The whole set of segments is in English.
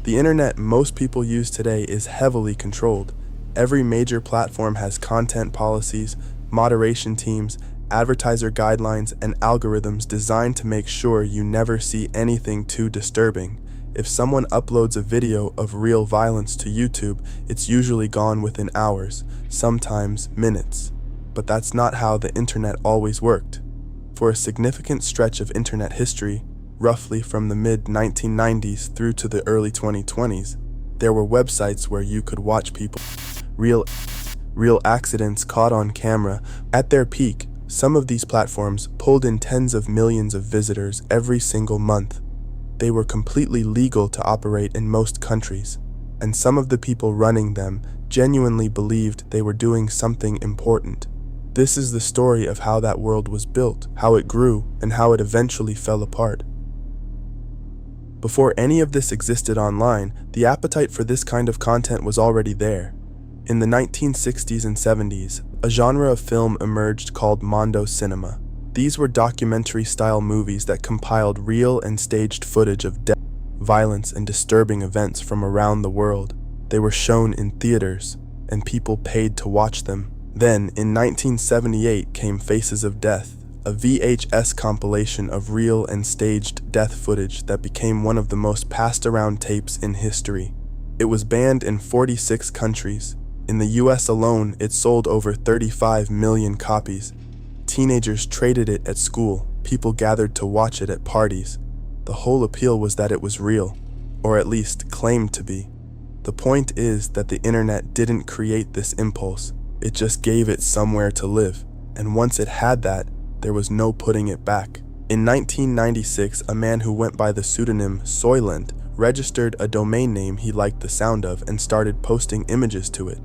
The internet most people use today is heavily controlled. Every major platform has content policies, moderation teams, advertiser guidelines, and algorithms designed to make sure you never see anything too disturbing. If someone uploads a video of real violence to YouTube, it's usually gone within hours, sometimes minutes. But that's not how the internet always worked. For a significant stretch of internet history, roughly from the mid-1990s through to the early 2020s, there were websites where you could watch people real accidents caught on camera. At their peak, some of these platforms pulled in tens of millions of visitors every single month. They were completely legal to operate in most countries, and some of the people running them genuinely believed they were doing something important. This is the story of how that world was built, how it grew, and how it eventually fell apart. Before any of this existed online, the appetite for this kind of content was already there. In the 1960s and 70s, a genre of film emerged called Mondo cinema. These were documentary-style movies that compiled real and staged footage of death, violence, and disturbing events from around the world. They were shown in theaters, and people paid to watch them. Then, in 1978 came Faces of Death, a VHS compilation of real and staged death footage that became one of the most passed-around tapes in history. It was banned in 46 countries. In the US alone, it sold over 35 million copies. Teenagers traded it at school. People gathered to watch it at parties. The whole appeal was that it was real, or at least claimed to be. The point is that the internet didn't create this impulse. It just gave it somewhere to live, and once it had that, there was no putting it back. In 1996, a man who went by the pseudonym Soylent registered a domain name he liked the sound of and started posting images to it.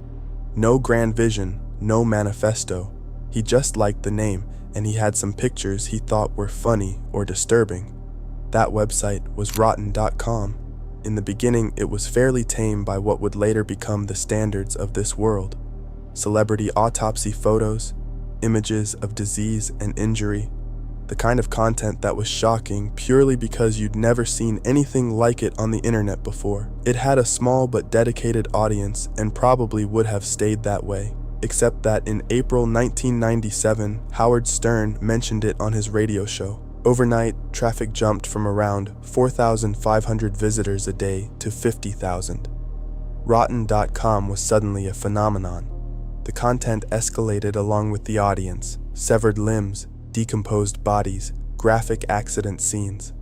No grand vision, no manifesto. He just liked the name, and he had some pictures he thought were funny or disturbing. That website was rotten.com. In the beginning, it was fairly tame by what would later become the standards of this world. Celebrity autopsy photos, images of disease and injury, the kind of content that was shocking purely because you'd never seen anything like it on the internet before. It had a small but dedicated audience and probably would have stayed that way, except that in April 1997, Howard Stern mentioned it on his radio show. Overnight, traffic jumped from around 4,500 visitors a day to 50,000. Rotten.com was suddenly a phenomenon. The content escalated along with the audience: severed limbs, decomposed bodies, graphic accident scenes.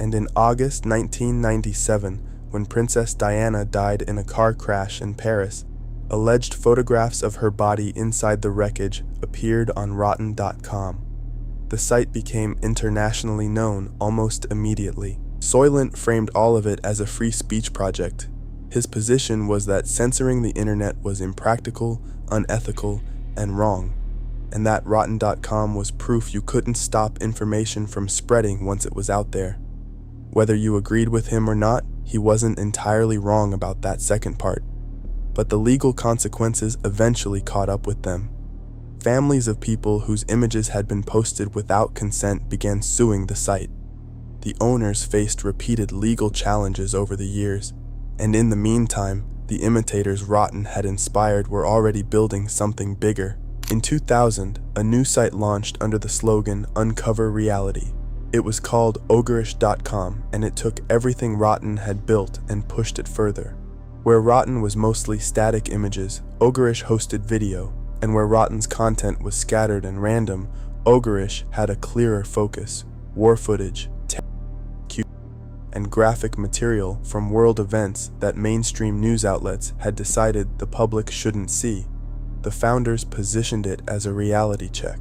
And in August 1997, when Princess Diana died in a car crash in Paris, alleged photographs of her body inside the wreckage appeared on Rotten.com. The site became internationally known almost immediately. Soylent framed all of it as a free speech project. His position was that censoring the internet was impractical, unethical, and wrong, and that Rotten.com was proof you couldn't stop information from spreading once it was out there. Whether you agreed with him or not, he wasn't entirely wrong about that second part. But the legal consequences eventually caught up with them. Families of people whose images had been posted without consent began suing the site. The owners faced repeated legal challenges over the years, and in the meantime, the imitators Rotten had inspired were already building something bigger. In 2000, a new site launched under the slogan Uncover Reality. It was called Ogrish.com, and it took everything Rotten had built and pushed it further. Where Rotten was mostly static images, Ogrish hosted video, and where Rotten's content was scattered and random, Ogrish had a clearer focus: war footage, and graphic material from world events that mainstream news outlets had decided the public shouldn't see. The founders positioned it as a reality check,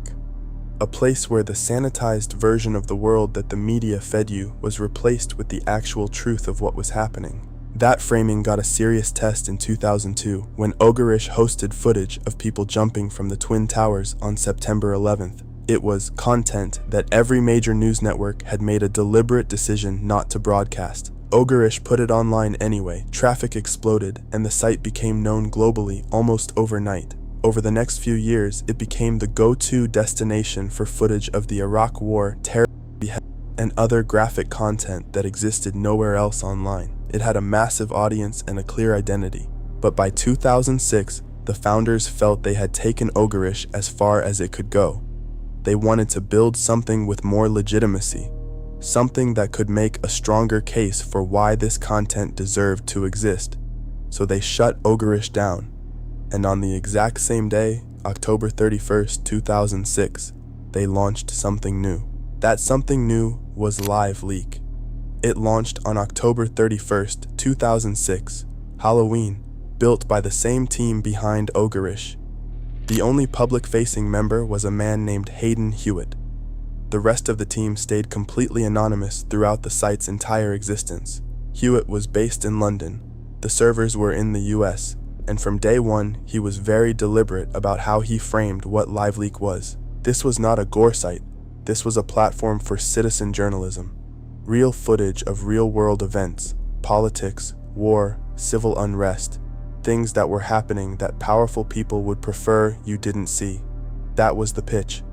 a place where the sanitized version of the world that the media fed you was replaced with the actual truth of what was happening. That framing got a serious test in 2002 when Ogrish hosted footage of people jumping from the Twin Towers on September 11th. It was content that every major news network had made a deliberate decision not to broadcast. Ogrish put it online anyway, traffic exploded, and the site became known globally almost overnight. Over the next few years, it became the go-to destination for footage of the Iraq War terror and other graphic content that existed nowhere else online. It had a massive audience and a clear identity. But by 2006, the founders felt they had taken Ogrish as far as it could go. They wanted to build something with more legitimacy, something that could make a stronger case for why this content deserved to exist. So they shut Ogrish down. And on the exact same day, October 31st, 2006, they launched something new. That something new was LiveLeak. It launched on October 31st, 2006, Halloween, built by the same team behind Ogrish. The only public-facing member was a man named Hayden Hewitt. The rest of the team stayed completely anonymous throughout the site's entire existence. Hewitt was based in London. The servers were in the US, and from day one, he was very deliberate about how he framed what LiveLeak was. This was not a gore site. This was a platform for citizen journalism. Real footage of real-world events, politics, war, civil unrest, things that were happening that powerful people would prefer you didn't see. That was the pitch.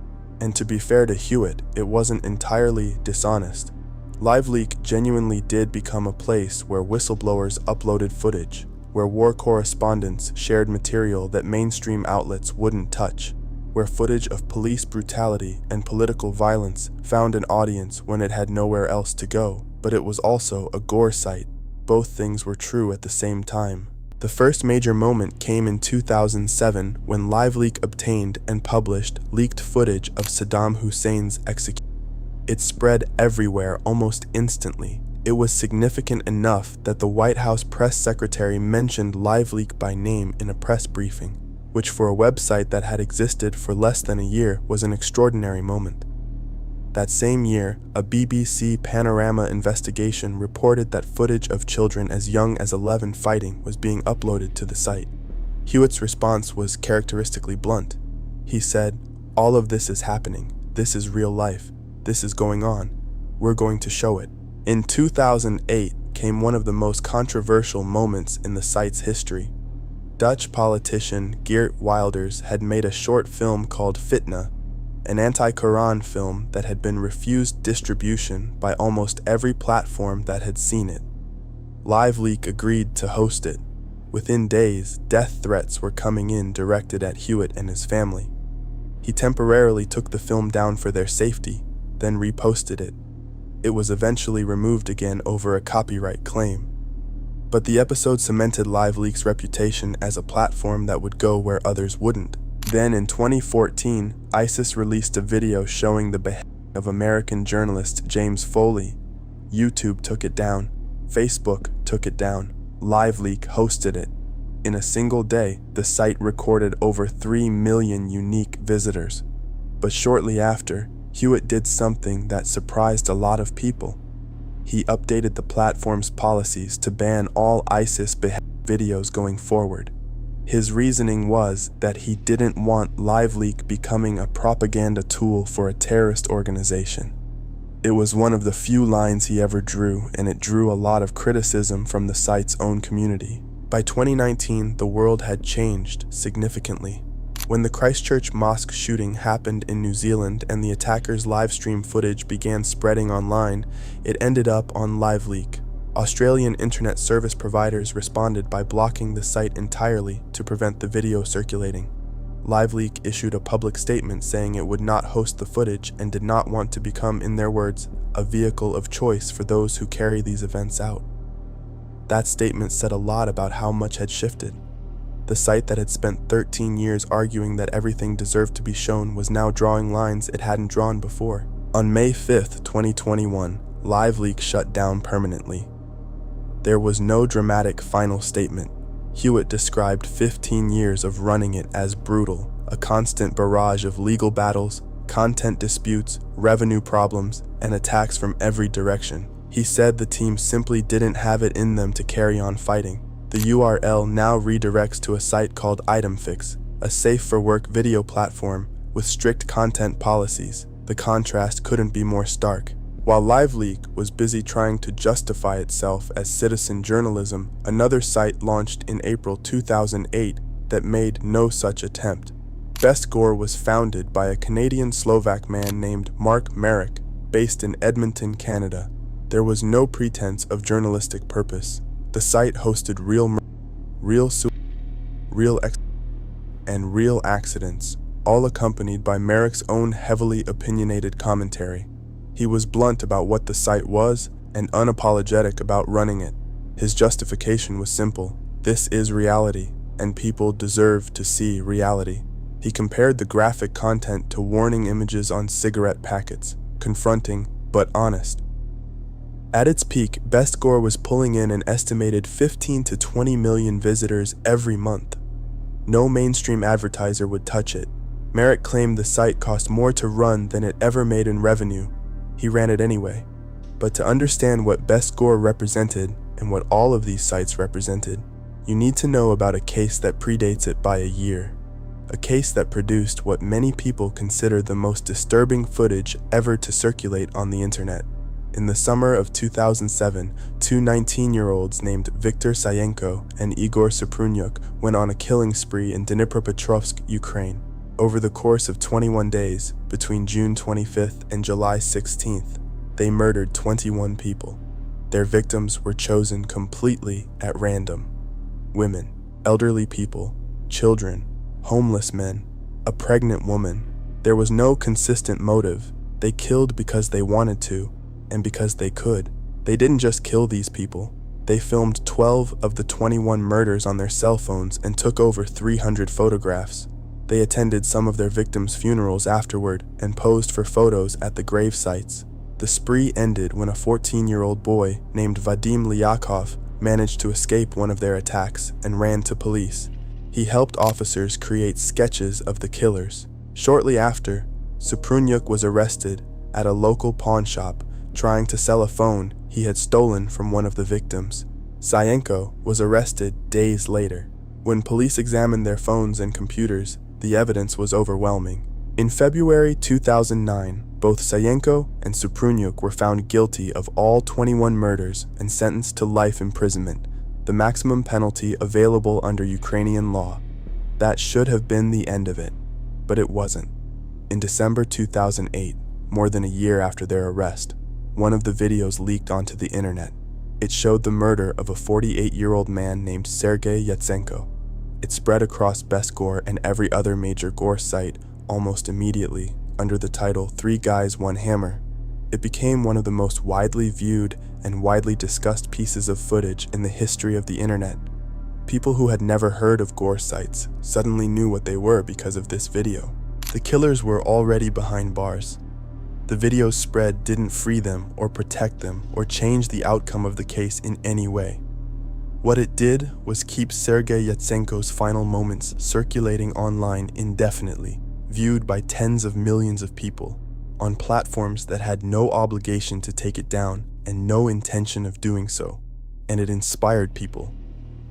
And to be fair to Hewitt, it wasn't entirely dishonest. LiveLeak genuinely did become a place where whistleblowers uploaded footage, where war correspondents shared material that mainstream outlets wouldn't touch, where footage of police brutality and political violence found an audience when it had nowhere else to go. But it was also a gore site. Both things were true at the same time. The first major moment came in 2007 when LiveLeak obtained and published leaked footage of Saddam Hussein's execution. It spread everywhere almost instantly. It was significant enough that the White House press secretary mentioned LiveLeak by name in a press briefing, which for a website that had existed for less than a year was an extraordinary moment. That same year, a BBC Panorama investigation reported that footage of children as young as 11 fighting was being uploaded to the site. Hewitt's response was characteristically blunt. He said, "All of this is happening. This is real life. This is going on. We're going to show it." In 2008 came one of the most controversial moments in the site's history. Dutch politician Geert Wilders had made a short film called Fitna, an anti-Quran film that had been refused distribution by almost every platform that had seen it. LiveLeak agreed to host it. Within days, death threats were coming in directed at Hewitt and his family. He temporarily took the film down for their safety, then reposted it. It was eventually removed again over a copyright claim. But the episode cemented LiveLeak's reputation as a platform that would go where others wouldn't. Then in 2014, ISIS released a video showing the beheading of American journalist James Foley. YouTube took it down. Facebook took it down. LiveLeak hosted it. In a single day, the site recorded over 3 million unique visitors. But shortly after, Hewitt did something that surprised a lot of people. He updated the platform's policies to ban all ISIS videos going forward. His reasoning was that he didn't want LiveLeak becoming a propaganda tool for a terrorist organization. It was one of the few lines he ever drew, and it drew a lot of criticism from the site's own community. By 2019, the world had changed significantly. When the Christchurch mosque shooting happened in New Zealand and the attackers' livestream footage began spreading online, it ended up on LiveLeak. Australian internet service providers responded by blocking the site entirely to prevent the video circulating. LiveLeak issued a public statement saying it would not host the footage and did not want to become, in their words, a vehicle of choice for those who carry these events out. That statement said a lot about how much had shifted. The site that had spent 13 years arguing that everything deserved to be shown was now drawing lines it hadn't drawn before. On May 5th, 2021, LiveLeak shut down permanently. There was no dramatic final statement. Hewitt described 15 years of running it as brutal, a constant barrage of legal battles, content disputes, revenue problems, and attacks from every direction. He said the team simply didn't have it in them to carry on fighting. The URL now redirects to a site called ItemFix, a safe-for-work video platform with strict content policies. The contrast couldn't be more stark. While LiveLeak was busy trying to justify itself as citizen journalism, another site launched in April 2008 that made no such attempt. BestGore was founded by a Canadian-Slovak man named Mark Merrick. based in Edmonton, Canada. There was no pretense of journalistic purpose. The site hosted real murder, real suicide, and real accidents, all accompanied by Merrick's own heavily opinionated commentary. He was blunt about what the site was and unapologetic about running it. His justification was simple: this is reality, and people deserve to see reality. He compared the graphic content to warning images on cigarette packets, confronting but honest. At its peak, BestGore was pulling in an estimated 15 to 20 million visitors every month. No mainstream advertiser would touch it. Merrick claimed the site cost more to run than it ever made in revenue. He ran it anyway. But to understand what BestGore represented and what all of these sites represented, you need to know about a case that predates it by a year. A case that produced what many people consider the most disturbing footage ever to circulate on the internet. In the summer of 2007, two 19-year-olds named Viktor Sayenko and Igor Suprunyuk went on a killing spree in Dnipropetrovsk, Ukraine. Over the course of 21 days, between June 25th and July 16th, they murdered 21 people. Their victims were chosen completely at random. Women, elderly people, children, homeless men, a pregnant woman. There was no consistent motive. They killed because they wanted to, and because they could. They didn't just kill these people. They filmed 12 of the 21 murders on their cell phones and took over 300 photographs. They attended some of their victims' funerals afterward and posed for photos at the grave sites. The spree ended when a 14-year-old boy named Vadim Lyakov managed to escape one of their attacks and ran to police. He helped officers create sketches of the killers. Shortly after, Suprunyuk was arrested at a local pawn shop trying to sell a phone he had stolen from one of the victims. Sayenko was arrested days later. When police examined their phones and computers, the evidence was overwhelming. In February 2009, both Sayenko and Suprunyuk were found guilty of all 21 murders and sentenced to life imprisonment, the maximum penalty available under Ukrainian law. That should have been the end of it, but it wasn't. In December 2008, more than a year after their arrest, one of the videos leaked onto the internet. It showed the murder of a 48-year-old man named Sergei Yatsenko. It spread across BestGore and every other major gore site almost immediately under the title 3 Guys, 1 Hammer. It became one of the most widely viewed and widely discussed pieces of footage in the history of the internet. People who had never heard of gore sites suddenly knew what they were because of this video. The killers were already behind bars. The video's spread didn't free them or protect them or change the outcome of the case in any way. What it did was keep Sergei Yatsenko's final moments circulating online indefinitely, viewed by tens of millions of people, on platforms that had no obligation to take it down and no intention of doing so, and it inspired people.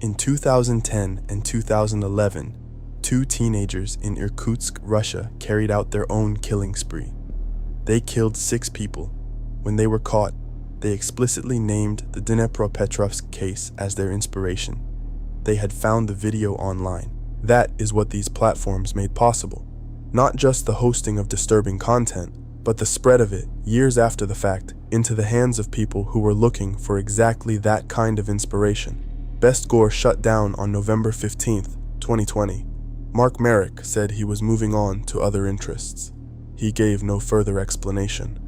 In 2010 and 2011, two teenagers in Irkutsk, Russia carried out their own killing spree. They killed 6 people. When they were caught, they explicitly named the Dnipropetrovsk case as their inspiration. They had found the video online. That is what these platforms made possible. Not just the hosting of disturbing content, but the spread of it, years after the fact, into the hands of people who were looking for exactly that kind of inspiration. BestGore shut down on November 15th, 2020. Mark Merrick said he was moving on to other interests. He gave no further explanation.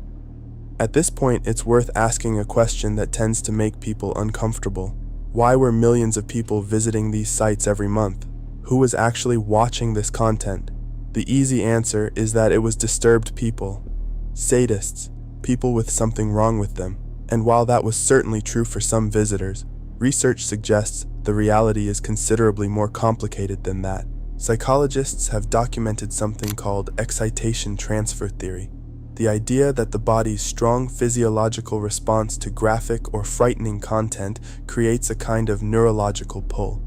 At this point, it's worth asking a question that tends to make people uncomfortable. Why were millions of people visiting these sites every month? Who was actually watching this content? The easy answer is that it was disturbed people, sadists, people with something wrong with them. And while that was certainly true for some visitors, research suggests the reality is considerably more complicated than that. Psychologists have documented something called excitation transfer theory, the idea that the body's strong physiological response to graphic or frightening content creates a kind of neurological pull.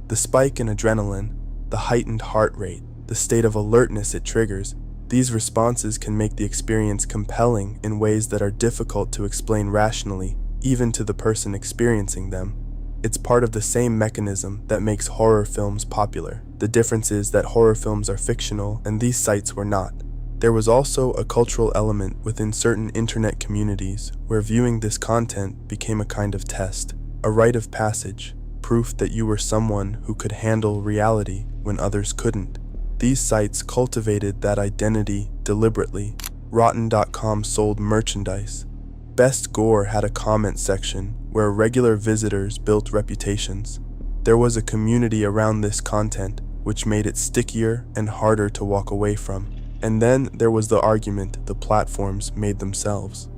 The spike in adrenaline, the heightened heart rate, the state of alertness it triggers, these responses can make the experience compelling in ways that are difficult to explain rationally, even to the person experiencing them. It's part of the same mechanism that makes horror films popular. The difference is that horror films are fictional and these sites were not. There was also a cultural element within certain internet communities where viewing this content became a kind of test, a rite of passage, proof that you were someone who could handle reality when others couldn't. These sites cultivated that identity deliberately. Rotten.com sold merchandise. BestGore had a comment section where regular visitors built reputations. There was a community around this content, which made it stickier and harder to walk away from. And then there was the argument the platforms made themselves.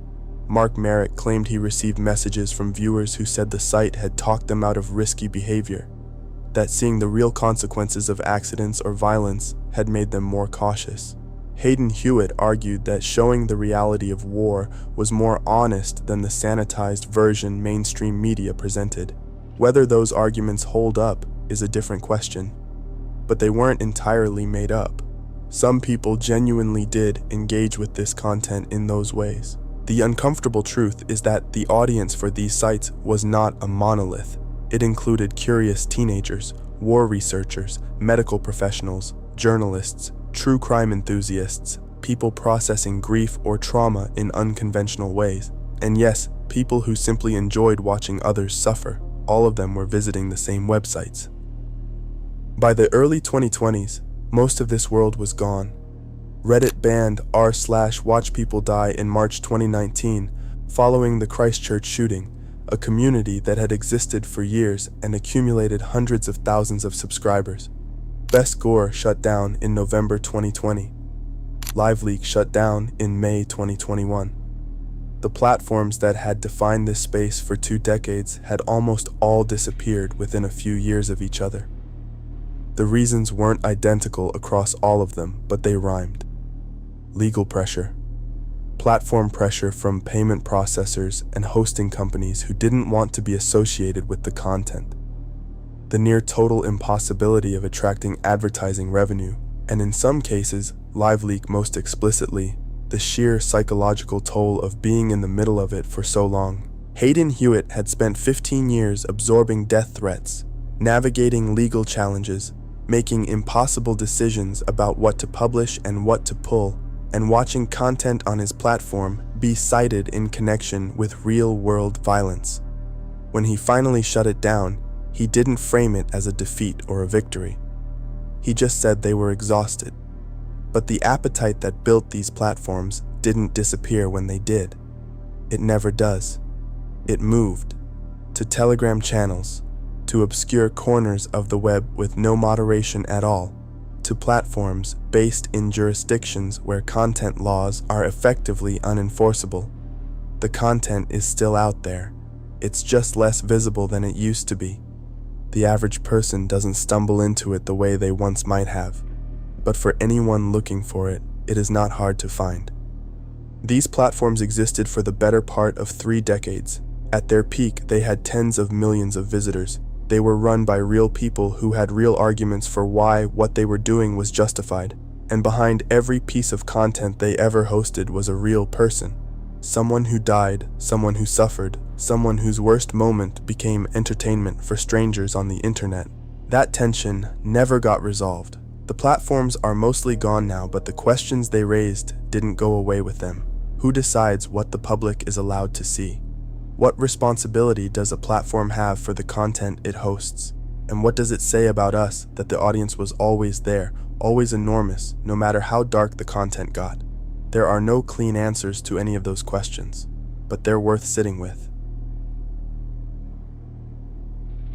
Mark Merritt claimed he received messages from viewers who said the site had talked them out of risky behavior, that seeing the real consequences of accidents or violence had made them more cautious. Hayden Hewitt argued that showing the reality of war was more honest than the sanitized version mainstream media presented. Whether those arguments hold up is a different question, but they weren't entirely made up. Some people genuinely did engage with this content in those ways. The uncomfortable truth is that the audience for these sites was not a monolith. It included curious teenagers, war researchers, medical professionals, journalists, true crime enthusiasts, people processing grief or trauma in unconventional ways, and yes, people who simply enjoyed watching others suffer. All of them were visiting the same websites. By the early 2020s, most of this world was gone. Reddit banned r/WatchPeopleDie in March 2019 following the Christchurch shooting, a community that had existed for years and accumulated hundreds of thousands of subscribers. BestGore shut down in November 2020. LiveLeak shut down in May 2021. The platforms that had defined this space for 2 decades had almost all disappeared within a few years of each other. The reasons weren't identical across all of them, but they rhymed. Legal pressure. Platform pressure from payment processors and hosting companies who didn't want to be associated with the content. The near total impossibility of attracting advertising revenue, and in some cases, LiveLeak most explicitly, the sheer psychological toll of being in the middle of it for so long. Hayden Hewitt had spent 15 years absorbing death threats, navigating legal challenges, making impossible decisions about what to publish and what to pull, and watching content on his platform be cited in connection with real-world violence. When he finally shut it down, he didn't frame it as a defeat or a victory. He just said they were exhausted. But the appetite that built these platforms didn't disappear when they did. It never does. It moved to Telegram channels, to obscure corners of the web with no moderation at all, to platforms based in jurisdictions where content laws are effectively unenforceable. The content is still out there. It's just less visible than it used to be. The average person doesn't stumble into it the way they once might have. But for anyone looking for it, it is not hard to find. These platforms existed for the better part of 3 decades. At their peak, they had tens of millions of visitors. They were run by real people who had real arguments for why what they were doing was justified. And behind every piece of content they ever hosted was a real person. Someone who died, someone who suffered, someone whose worst moment became entertainment for strangers on the internet. That tension never got resolved. The platforms are mostly gone now, but the questions they raised didn't go away with them. Who decides what the public is allowed to see? What responsibility does a platform have for the content it hosts? And what does it say about us that the audience was always there, always enormous, no matter how dark the content got? There are no clean answers to any of those questions, but they're worth sitting with.